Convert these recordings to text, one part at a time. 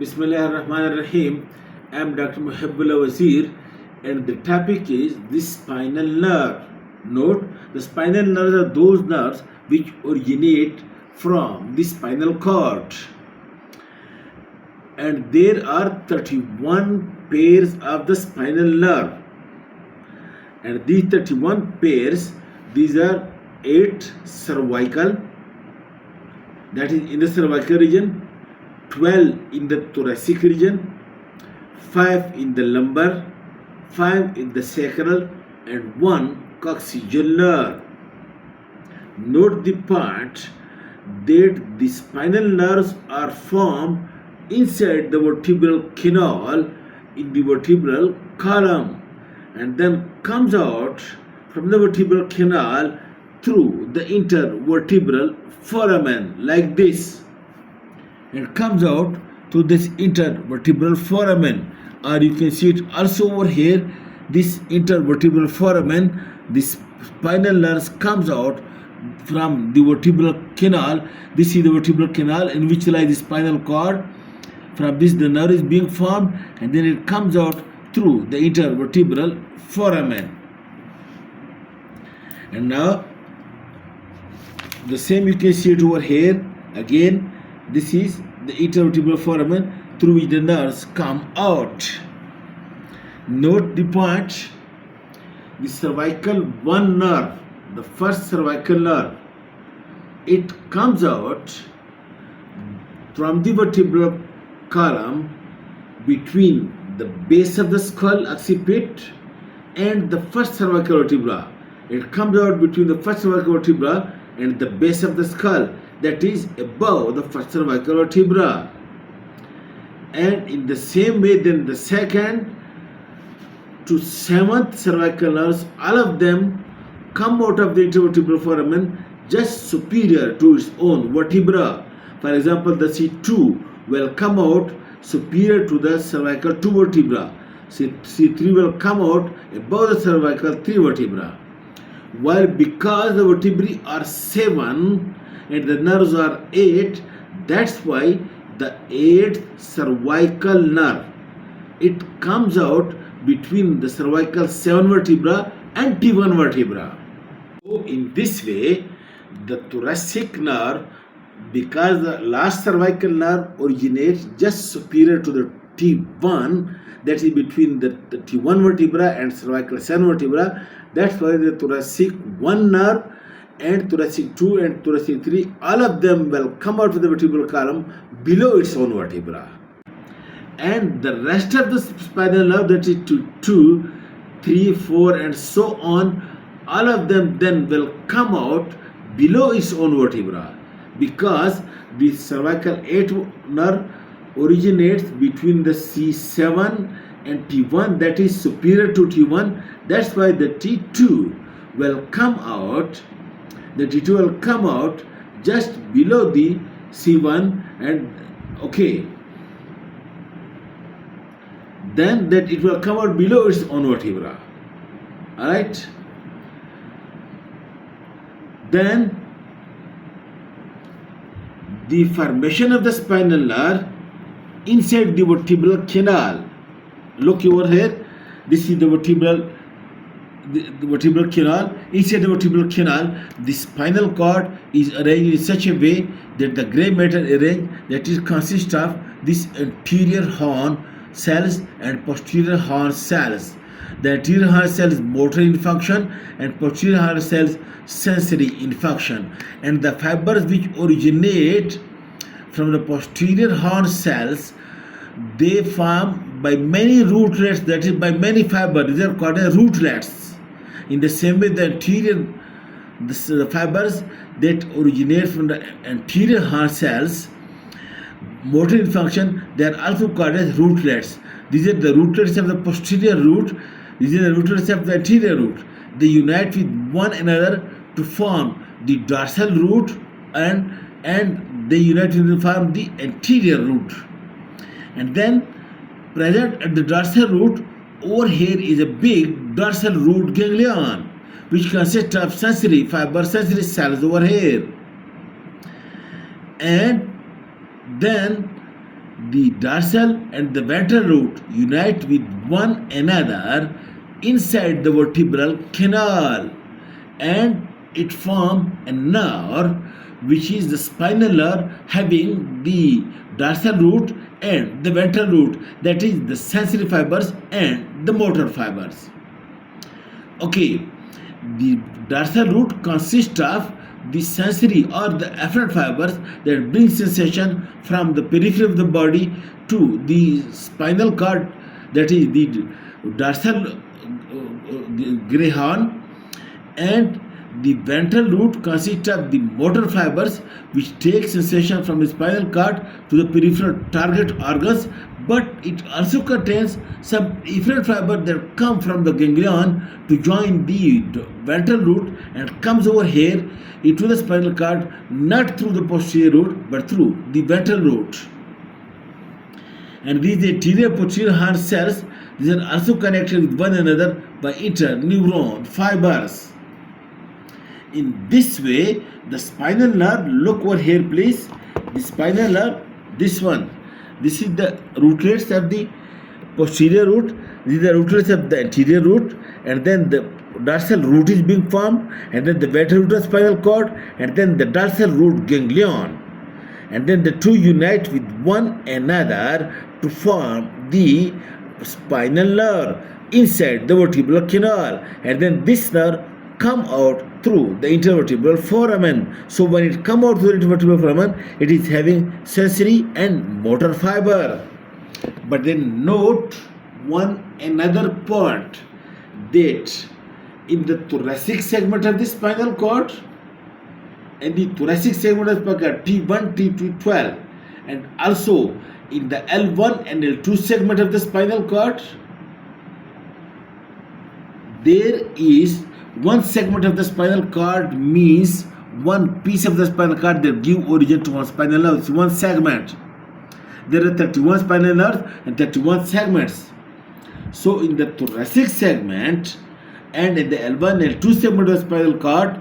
Bismillahirrahmanirrahim. I am Dr. Mohibullah Wazir, and the topic is the spinal nerve. Note, the spinal nerves are those nerves which originate from the spinal cord. And there are 31 pairs of the spinal nerve. And these 31 pairs, these are 8 cervical, that is in the cervical region, 12 in the thoracic region, 5 in the lumbar, 5 in the sacral, and 1 coccygeal nerve. Note the part that the spinal nerves are formed inside the vertebral canal in the vertebral column and then comes out from the vertebral canal through the intervertebral foramen like this. It comes out through this intervertebral foramen, or you can see it also over here. This intervertebral foramen, this spinal nerves comes out from the vertebral canal. This is the vertebral canal in which lies the spinal cord. From this the nerve is being formed, and then it comes out through the intervertebral foramen. And now the same you can see it over here again. This is the intervertebral foramen through which the nerves come out. Note the point, the cervical 1 nerve, the first cervical nerve, it comes out from the vertebral column between the base of the skull occiput and the first cervical vertebra. It comes out between the first cervical vertebra and the base of the skull, that is above the first cervical vertebra. And in the same way, then the second to 7th cervical nerves, all of them come out of the intervertebral foramen just superior to its own vertebra. For example, the C2 will come out superior to the cervical 2 vertebra. C3 will come out above the cervical 3 vertebra. While because the vertebrae are 7 and the nerves are 8, that's why the 8th cervical nerve, it comes out between the cervical 7 vertebra and T1 vertebra. So in this way, the thoracic nerve, because the last cervical nerve originates just superior to the T1, that is between the T1 vertebra and cervical 7 vertebra, that's why the thoracic 1 nerve and thoracic 2 and thoracic 3, all of them will come out of the vertebral column below its own vertebra. And the rest of the spinal nerve, that is 2, 3, 4 and so on, all of them then will come out below its own vertebra, because the cervical 8 nerve originates between the C7 and T1, that is superior to T1. That's why the T2 will come out, just below the C1, and then that it will come out below its own vertebra. Alright? Then the formation of the spinal nerve inside the vertebral canal. Look over here. This is the vertebral canal. Inside the vertebral canal, the spinal cord is arranged in such a way that the gray matter arranged, that it consists of this anterior horn cells and posterior horn cells. The anterior horn cell is motor in function and posterior horn cells sensory in function. And the fibers which originate from the posterior horn cells, they form by many rootlets, that is by many fibers. These are called as rootlets. In the same way, the fibers that originate from the anterior horn cells, motor in function, they are also called as rootlets. These are the rootlets of the posterior root. These are the rootlets of the anterior root. They unite with one another to form the dorsal root, and they unite to form the anterior root. And then present at the dorsal root, over here is a big dorsal root ganglion, which consists of sensory cells over here. And then the dorsal and the ventral root unite with one another inside the vertebral canal, and it forms a nerve which is the spinal nerve having the dorsal root and the ventral root, that is the sensory fibers and the motor fibers. Okay, the dorsal root consists of the sensory or the afferent fibers that bring sensation from the periphery of the body to the spinal cord, that is the dorsal greyhound, and the ventral root consists of the motor fibers which take sensation from the spinal cord to the peripheral target organs, but it also contains some efferent fibers that come from the ganglion to join the ventral root and comes over here into the spinal cord, not through the posterior root but through the ventral root. And these anterior posterior horn cells, these are also connected with one another by interneuron fibers. In this way, the spinal nerve, look over here please, the spinal nerve, this one, this is the rootlets of the posterior root, these are rootlets of the anterior root, and then the dorsal root is being formed, and then the ventral root of spinal cord, and then the dorsal root ganglion, and then the two unite with one another to form the spinal nerve inside the vertebral canal, and then this nerve come out through the intervertebral foramen. So when it come out through the intervertebral foramen, it is having sensory and motor fiber. But then note one another point, that in the thoracic segment of the spinal cord, and the thoracic segment of the spinal cord T1, T2, 12, and also in the L1 and L2 segment of the spinal cord, there is one segment of the spinal cord, means one piece of the spinal cord that give origin to one spinal nerve. It's one segment. There are 31 spinal nerves and 31 segments. So in the thoracic segment and in the L1 and L2 segment of the spinal cord,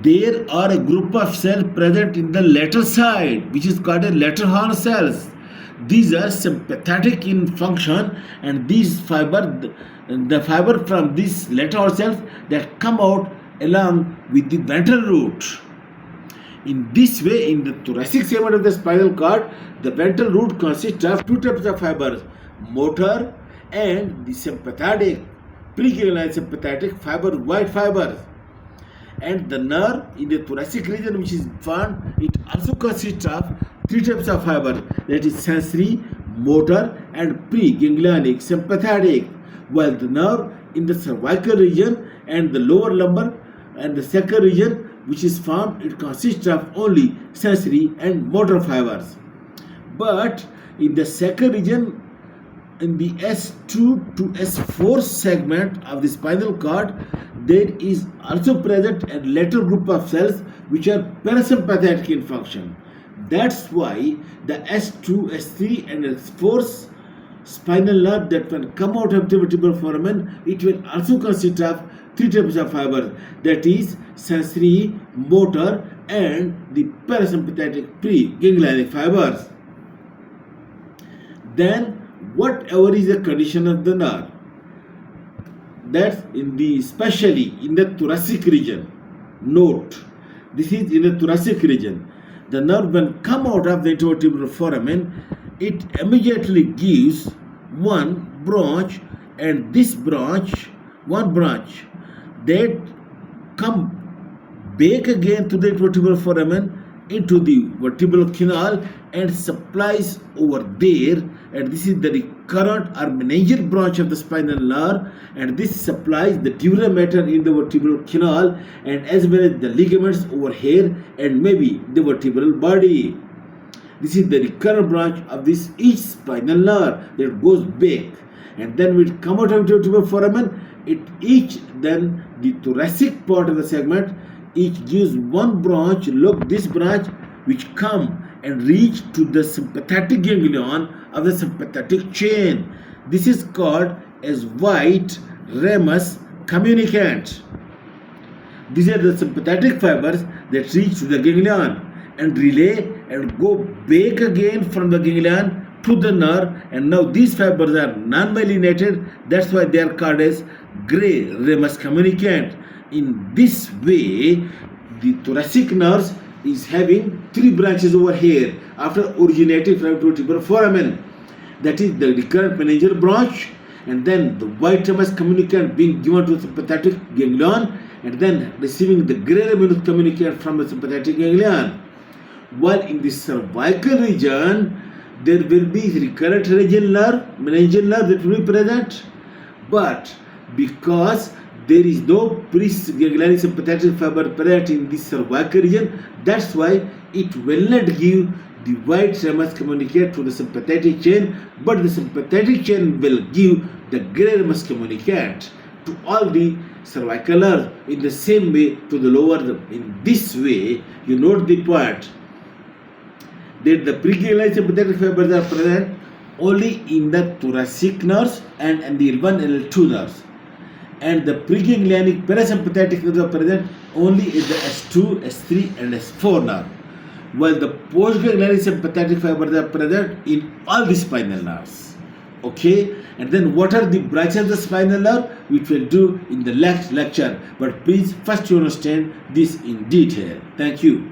there are a group of cells present in the lateral side, which is called as lateral horn cells. These are sympathetic in function, and these the fiber from these lateral cells that come out along with the ventral root. In this way, in the thoracic segment of the spinal cord, the ventral root consists of two types of fibers, motor and the sympathetic, preganglion sympathetic fiber, white fibers. And the nerve in the thoracic region which is found, it also consists of three types of fiber, that is sensory, motor and preganglionic sympathetic, while the nerve in the cervical region and the lower lumbar and the sacral region which is formed, it consists of only sensory and motor fibers. But in the sacral region, in the S2 to S4 segment of the spinal cord, there is also present a lateral group of cells which are parasympathetic in function. That's why the S2, S3 and S4 spinal nerve that will come out of the vertebral foramen, it will also consist of three types of fibers, that is sensory, motor and the parasympathetic preganglionic fibers. Then whatever is the condition of the nerve, that's in the especially in the thoracic region. Note, this is in the thoracic region. The nerve when come out of the intervertebral foramen, it immediately gives one branch, and this branch, one branch that come back again to the vertebral foramen into the vertebral canal and supplies over there, and this is the recurrent or meningeal branch of the spinal nerve, and this supplies the dura mater in the vertebral canal and as well as the ligaments over here and maybe the vertebral body. This is the recurrent branch of this each spinal nerve that goes back, and then we come out of the vertebral foramen, it each then the thoracic part of the segment, each gives one branch. Look, this branch which come and reach to the sympathetic ganglion of the sympathetic chain. This is called as white ramus communicant. These are the sympathetic fibers that reach to the ganglion and relay and go back again from the ganglion to the nerve, and now these fibers are non-myelinated. That's why they are called as gray ramus communicant. In this way, the thoracic nerves is having three branches over here after originating from vertebral foramen. That is the recurrent meningeal branch, and then the white ramus communicant being given to the sympathetic ganglion, and then receiving the gray ramus communicant from the sympathetic ganglion. While in the cervical region, there will be recurrent meningeal nerve that will be present, but because there is no pre-ganglionic sympathetic fiber present in the cervical region, that's why it will not give the white ramus communicant to the sympathetic chain, but the sympathetic chain will give the gray ramus communicant to all the cervical nerves in the same way to the lower nerve. In this way, you note the point that the preganglionic sympathetic fibers are present only in the thoracic nerves and the L1 and L2 nerves, and the preganglionic parasympathetic nerves are present only in the S2, S3 and S4 nerve, while the postganglionic sympathetic fibers are present in all the spinal nerves. Okay, and then what are the branches of the spinal nerve, which we'll do in the next lecture, but please first you understand this in detail. Thank you.